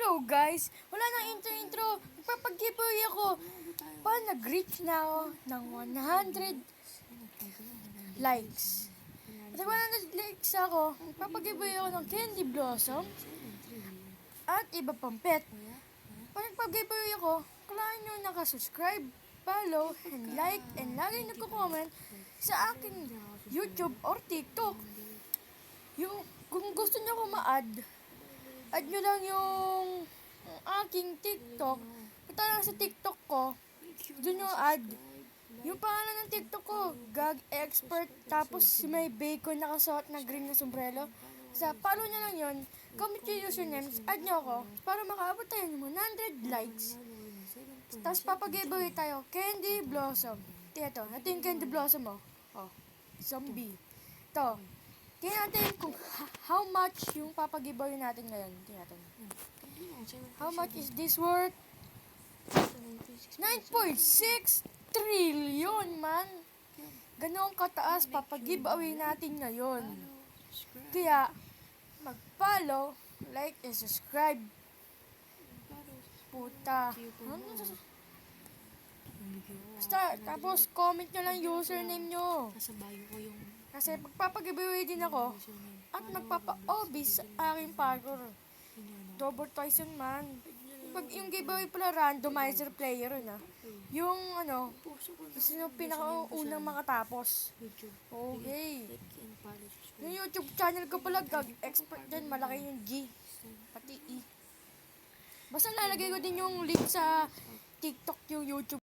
Hello guys! Wala nang intro. Magpapag-giveaway ako. Nag-reach na ako ng 100 likes. At 100 likes ako, magpapag-giveaway ako ng Candy Blossom at iba pang pet. Pag nagpag-giveaway ako, kailangan nyo nakasubscribe, follow, and like, and lagi nagko-comment sa aking YouTube or TikTok. Kung gusto nyo ko add nyo lang yung aking TikTok. Punta lang sa TikTok ko. Doon nyo add. Yung pangalan ng TikTok ko, Gag Expert. Tapos si may bacon nakasuot na green na sombrero. Follow nyo lang yun. Comment yung usernames. Add nyo ako. Para makaabot tayo ng 100 likes. Tapos papag-giveaway tayo. Candy Blossom. Ito yung Candy Blossom mo. Zombie. Ito. Tingnan natin kung how much yung papag-giveaway natin ngayon. Tingnan natin. How much is this worth? 9.6 trillion, man. Ganun kataas papag-giveaway natin ngayon. Kaya, mag-follow, like, and subscribe. Puta. Basta, tapos comment nyo lang username nyo. Kasi magpapag-giveaway din ako at magpapa-obis sa aking parkour. Double twice yun, man. Pag yung giveaway pala, randomizer player yun, Yung, gusto pinaka-unang makatapos. Okay. Yung YouTube channel ko pala, Gag Expert din. Malaki yung G. Pati E. Basta lalagay ko din yung link sa TikTok, yung YouTube.